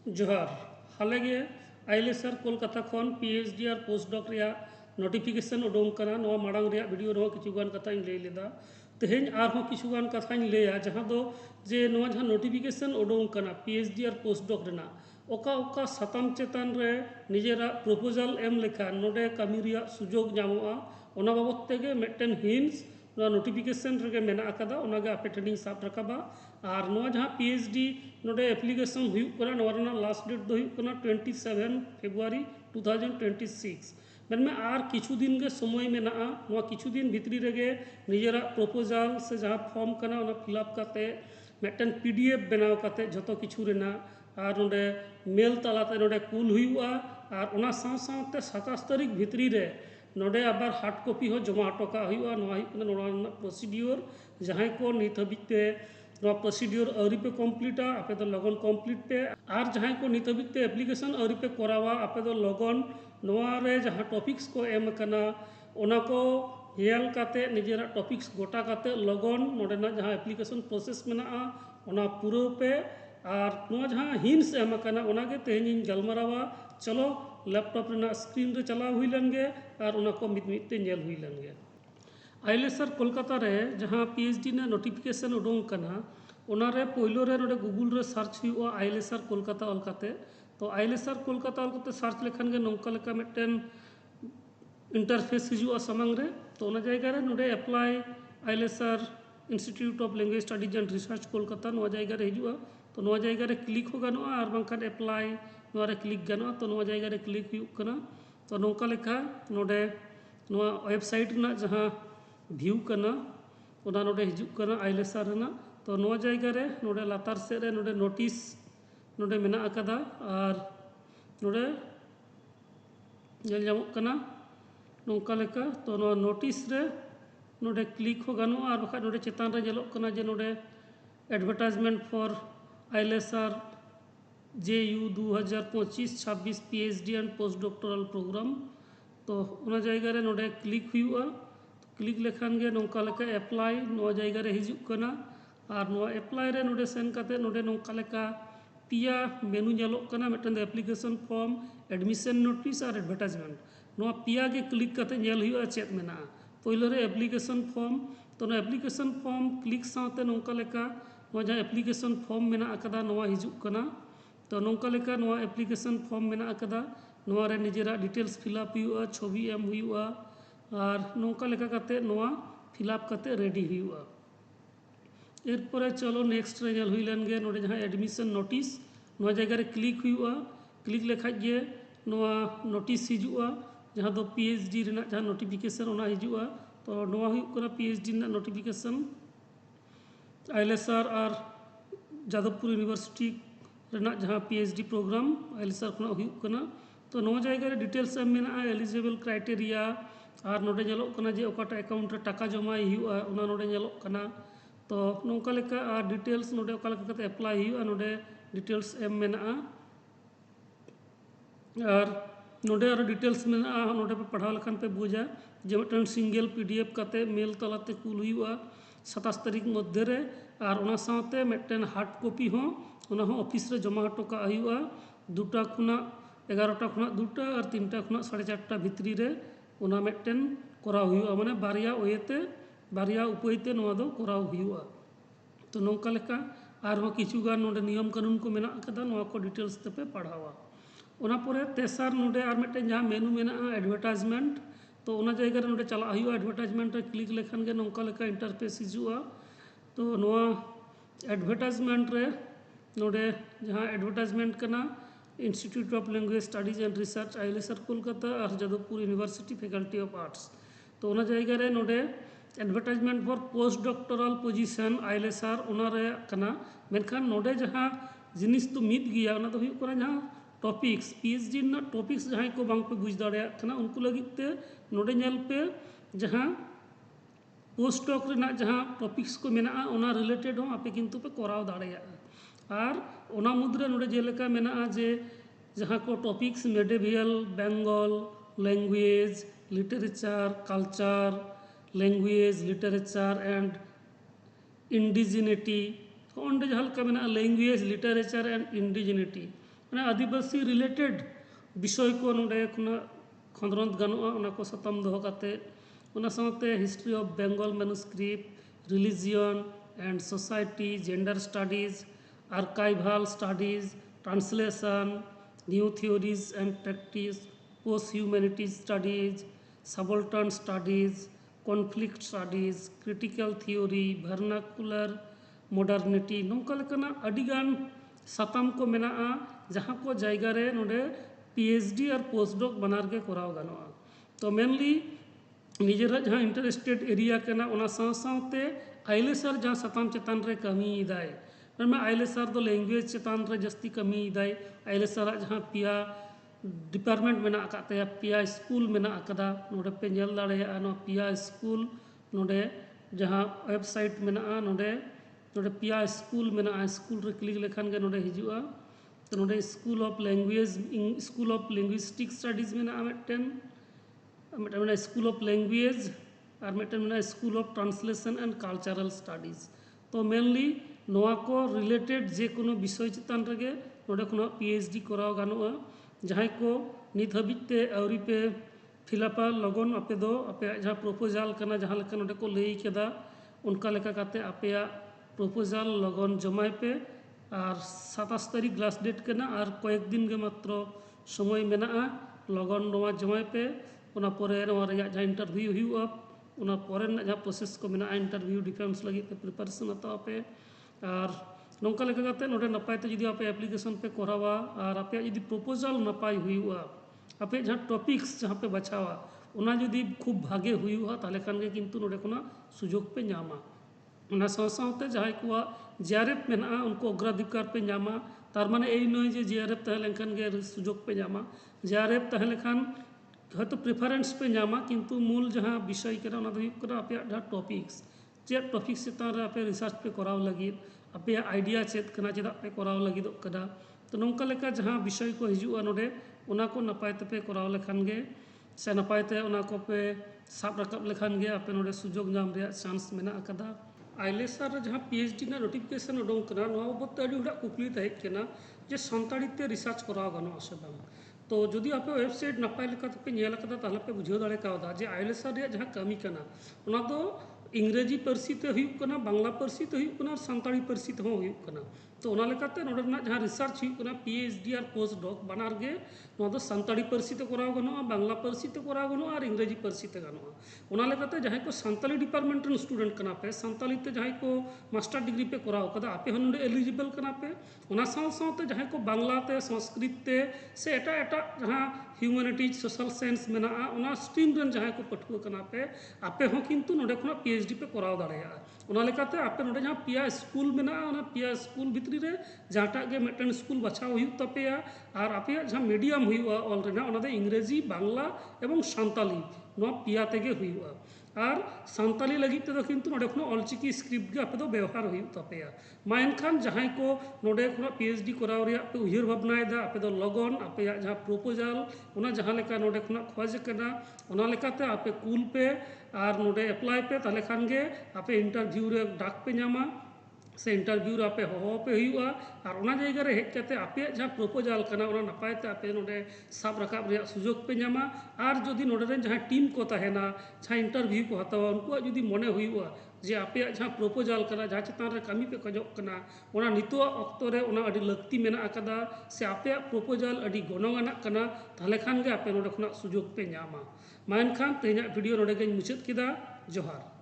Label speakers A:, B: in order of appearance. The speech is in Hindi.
A: जोहार हालेगे आईएलएसआर कोलकाता खन पीएचडी और पोस्टडॉक नोटिफिकेशन उडों कना नवा मांग रे वीडियो रहो किछुगान कथा लई लेदा तेहें आरहों किछुगान कथा लैया जहाँ दो जे नवा जहाँ नोटिफिकेशन उडों कना पीएचडी और पोस्टडॉक रेना ओका ओका साताम चेतान रे निजेरा प्रपोजल एम लेखा नोडे कामी रिया सुजोग जामोआ ओना बाबत तेगे मिदटेन हिंस नोटिफिकेशन रेगे मेना अकादा ओनागे आपे ठेनिंग साब रकाबा और नवा जहाँ पीएचडी नोडे एप्लीकेशन हुयुग कना नवा रेना लास्ट डेट दो हुयुग कना 27 फेब्रुआरी 2026 मेनमे आर किछु दिन के समय मेना नवा किछु दिन भितरी रेगे निजेरा प्रपोजल से जहाँ फॉर्म कना ओना फिलअप काते मिदटेन पीडीएफ बनाव काते जतो किछु रेना और नोडे मेल तालाते नोडे कूल हुयुआ और ओना साव सावते 27 तारीख भितरी रे नोडे आबार हार्ड कॉपी हो जमा हटोका हुयुआ नवा हुयुग कना नोडा प्रोसीड्योर जहाँ को नित हबिते नवा प्रोसीड्योर आउरी पे कमप्लीटा आपे दो लगन कमप्लीट पे और जहाँ को नित हबिते एप्लीकेशन आउरी पे करावा आपे दो लगन नवा रे जहाँ टॉपिक्स को एम कना ओना को हेल काते निजेरा टॉपिक्स गोटा काते लगन नोडेना जहाँ एप्लीकेशन प्रोसेस मेना ओना पूरा पे और नवा जहाँ हिंस एम कना ओनागे तेहें गलमारावा चलो लैपटॉप रेना स्क्रीन रे चला हुई लनगे और ओना को मिद मिदते नेल हुई लनगे आईएलएसआर कोलकाता रे जहाँ पीएचडी ने नोटिफिकेशन उडों कना ओना रे पहिलो रे नोडे गूगल रे सर्च हुआ आईएलएसआर कोलकाता अलकाते तो आईएलएसआर कोलकाता अलकाते सर्च लेखान गे नौका लेका मिदटेन इंटरफेस हिजुआ सामांग रे तो ओना जायगा रे नोडे apply ILSR institute of language studies and research Kolkata नवा जायगा रे हिजुआ तो नवा जायगा रे क्लिक हो गानोआ और बांखान अप्लाई नवा रे क्लिक गानोआ तो नवा जायगा रे क्लिक हुयुग कना तो नौका लेखा नोडे नवा वेबसाइट ना जहाँ व्यू कना ओना नोडे हिजुग कना आईएलएसआर रेना तो नवा जायगा रे नोडे लातार से रे नोडे नोटिस नोडे मेना अकादा और नोडे नेल जामोग कना नौका लेका तो नवा नोटिस रे नोडे क्लिक हो गानोआ और बाखा नोडे चेतान रे जेलोग कना जे नोडे advertisement for ILSR JU 2025-26 PhD and post doctoral programme तो ओना जायगा रे नोडे क्लिक हुयुआ तो क्लिक लेखान गे नौका लेका अप्लाई नवा जायगा रे हिजुग कना और नवा अप्लाई रे नोडे सेन काते नोडे नौका लेका पिया मेनू नेलोग कना मिदटेन एप्लीकेशन फॉर्म एडमिशन नोटिस और एडवर्टाइजमेंट नवा पिया गे क्लिक काते नेल हुयुआ चेत मेना पहिलो रे एप्लीकेशन फॉर्म तो नवा एप्लीकेशन फॉर्म क्लिक साथे नौका लेका नवा जहाँ एप्लीकेशन फॉर्म मेना अकादा नवा हिजुग कना तो नौका लेका नवा एप्लीकेशन फॉर्म मेना अकादा नवा रे निजेरा डिटेल्स फिलअप हुयुआ छवि एम हुयुआ और नौका लेका काते नवा फिलअप काते रेडी हुयुआ एरपरे चलो नेक्स्ट रे नेल हुई लनगे नोडे जहाँ एडमिशन नोटिस नवा जायगा रे क्लिक हुयुआ क्लिक लेखाज गे नवा नोटिस हिजुआ जहाँ दो पीएचडी रेना जहाँ नोटिफिकेशन ओना हिजुआ तो नवा हुयुग कना पीएचडी रेना नोटिफिकेशन आईएलएसआर और जादवपुर यूनिवर्सिटी रेना जहाँ पीएचडी प्रोग्राम आईएलएसआर खना हुयुग कना तो नवा जायगा रे डिटेल्स एम मेना एलिजिबल क्राइटेरिया और नोडे नेलोग कना जे ओकाटा अकाउंट रे टाका जमाई हुयुआ ओना नोडे नेलोग कना तो नौका लेका और डिटेल्स नोडे ओका लेका काते अप्लाई हुयुआ नोडे डिटेल्स एम मेना और नोडे और डिटेल्स मेना नोडे पे पढ़ाव लेखान पे बुझा जे मिदटेन सिंगल पीडीएफ काते मेल तलाते कूल हुयुआ 27 तारीख मध्य रे और ओना साथे मिदटेन हार्ड कॉपी हो ओना हो ऑफिस रे जमा हटो का हुयुआ 2टा खुना 11टा खुना 2टा और 3टा खुना 4:30 भितरी रे ओना मिदटेन कराव हुयुआ माने बारिया ओयेते बारिया उपायते नवा दो कराव हुयुआ तो नौका लेका और हो किछुगान नोडे नियम कानून को मेना अकादा नवा को डिटेल्स तेपे पढ़ावा ओना परे तेसार नोडे और मिदटेन जहाँ मेनू मेना एडवर्टाइजमेंट तो ओना जायगा रे नोडे चला हुयुआ एडवर्टाइजमेंट रे क्लिक लेखान गे नौका लेका इंटरफेस हिजुआ तो नवा एडवर्टाइजमेंट रे नोडे जहाँ एडवर्टाइजमेंट कना institute of language studies and research ILSR Kolkata और Jadavpur university faculty of arts तो ओना जायगा रे नोडे advertisement for post doctoral position ILSR ओना रे कना मेनखान नोडे जहाँ जिनिस तो मिद गया ओना तो हुयुग कना जहाँ टॉपिक्स पीएचडी ना टॉपिक्स जहाँ को बांग पे बुझ दाड़ेया कना उनको लगित ते नोडे नेल पे जहाँ पोस्टडॉक रेना जहाँ टॉपिक्स को मेना ओना रिलेटेड हो आपे किंतु पे कराव दाड़ेया और ओना मुद्रे नोडे जेलेका मेना जे जहाँ को topics medieval Bengal language literature culture language literature and indigeneity ऑंडे जहाँ लेका मेना लैंग्वेज लिटरेचर एंड इंडिजिनिटी माने आदिवासी रिलेटेड विषय को नोडे खुना खंदरंत गानोआ उना को सतम दोहो काते उना साथे history of Bengal manuscript religion and society gender studies archival studies translation new theories and practice post humanities studies subaltern studies conflict studies critical theory vernacular modernity नोंका लेकाना अडिगान साताम को मेनाआ जहाँ को जायगा रे नोडे पीएचडी और पोस्टडॉक बनार के कराव गानोआ तो मेनली निजेरा जहाँ इंटरेस्टेड एरिया कना उना साव सावते आइलेसर जहाँ साताम चेतान रे कमी इदाय मैं आइलेसर दो लैंग्वेज चेतान रे जस्ती कमी इदाय आइलेसर जहाँ पिया डिपार्टमेंट मेना आकाते पिया स्कूल मेना आकदा नोडे पे नेल दाड़ेया नो पिया स्कूल नोडे जहाँ वेबसाइट मेना नोडे नोडे पिया स्कूल मेना स्कूल रे क्लिक लेखान के नोडे हिजुआ तो नोडे स्कूल ऑफ लिंग्विस्टिक स्टडीज मेना मिटन मिटन स्कूल ऑफ लैंग्वेज और मिटन school of translation and cultural studies तो मेनली नोआ को रिलेटेड जे कोनो विषय चेतान रेगे नोडे खुना पीएचडी कराव गानोआ जहाँ को नित हबिते आउरी पे फिलअपा लगन आपे दो आपे जहाँ प्रपोजल कना जहाँ लेका नोडे को लई केदा उनका लेका काते आपे प्रपोजल लगन जमाय पे और 27 तारीख लास्ट डेट करना और कয়েক दिन के मात्र समय मेना लगन नोआ जमाय पे उना परे नोआ रेया जहाँ इंटरव्यू हुआ उना परे जहाँ प्रोसेस को मेना इंटरव्यू डिफेंस लगी पे प्रिपरेशन हताव पे और नौका लेका काते नोडे नपाय ते जुदी आपे एप्लीकेशन पे करावा और आपे जुदी प्रपोजल नपाय हुआ आपे जहाँ टॉपिक्स जहाँ पे बचावा उना जुदी खूब भागे हुआ ताले खान के किंतु नोडे खुना सुजोग पे नामा उना साव सावते जहाँ को जेआरएफ मेना उनको अग्राधिकार पे नामा तार माने एई नय जे जेआरएफ तहे लेखान के सुजोग पे नामा जेआरएफ तहे लेखान हयतो प्रेफारेंस पे नामा किंतु मूल जहाँ विषय कना उना दो हुयुग कना आपे जहाँ टॉपिक्स चेक टॉपिक्स चेतान रे आपे रिसर्च पे कराव लगी आपे आइडिया चेक कना चेदा पे कराव लगी कदा तो नौका लेका जहाँ विषय को हिजुआ नोडे उना को नपाय ते कराव लेखान गे से नपाय ते उना को पे साब रकाब लेखान गे आपे नोडे सुजोग नाम रे चांस मेना अकदा आइलेसर जहाँ पीएचडी ना नोटिफिकेशन उडों कना नोआ बाबत अडी हुडा कुकली तहे केना जे सानताड़ी ते रिसर्च कराव गानो आसे बांग तो जुदी आपे वेबसाइट नपाय लेका पे नेल कदा ताहले पे बुझाव दाड़े कावदा जे आइलेसर रे जहाँ कमी कना उना दो इंग्रेजी पार्सी ते हुयुग कना बांग्ला पार्सी ते हुयुग कना सानताड़ी पार्सी ते हो हुयुग कना तो उना लेकाते नोडे जहाँ रिसर्च हुयुग कना पीएचडी और पोस्टडॉक बनार गे नोआ दो सानताड़ी पार्सी ते कराव गानो बांग्ला पार्सी ते कराव गानो और इंग्रेजी पार्सी ते गानो उना लेकाते जहाँ को सानताली डिपार्टमेंट रे स्टूडेंट कना पे सानताली ते जहाँ को मास्टर डिग्री पे कराव कदा आपे हो नोडे एलिजिबल कना पे उना साव सावते जहाँ को बांग्ला ते संस्कृत ते से एटा एटा जहाँ ह्यूमैनिटीज सोशल साइंस मेना उना स्ट्रीम रन जहाँ को पठुआ कना पे आपे हो किंतु नोडे खुना पीएचडी पे कराव दाड़ेया उना लेकाते आपे नोडे जहाँ पिया स्कूल मेना उना पिया स्कूल भितरी रे जहाँटा गे मिटन स्कूल बचाव हुयुग तपेया और आपे जहाँ मीडियम हुयुआ ऑल रेना उना दे इंग्रेजी बांग्ला एवं सानताली नोआ पिया तेगे हुयुआ और सानताली लगी ते किंतु नोडे खुना ऑलचिकी स्क्रिप्ट गे आपे दो व्यवहार हुयुग तपेया मा एनखान जहाँ को नोडे खुना पीएचडी कराव रिया पे उहिर भावनाएदा आपे दो लगन आपे जहाँ प्रपोजल उना जहाँ लेका नोडे खुना खोज कना उना लेकाते आपे कूल पे और नोडे अप्लाई पे ताले खान गे आपे इंटरव्यू रे डाक पे नामा से इंटरव्यू आपे हो पे हुआ और उना जायगा रे हेज काते आपे जहाँ प्रपोजल कना उना नपाय ते आपे नोडे साब रकाब रे सुजोग पे नामा और जदि नोडे रेन जहाँ टीम को तहेना जहाँ इंटरव्यू को हतावा उनको जदि मने हुआ जे आपे जहाँ प्रपोजल कना जहाँ चेतान रे कमी पे खोजोग कना उना नितो अक्तो रे उना अडी लक्ति मेना अकदा से आपे प्रपोजल अडी गनोंगाना कना ताले खान गे आपे नोडे खुना सुजोग पे नामा मा एनखान तेहना वीडियो नोडे गेñ मुचाद केदा जोहार।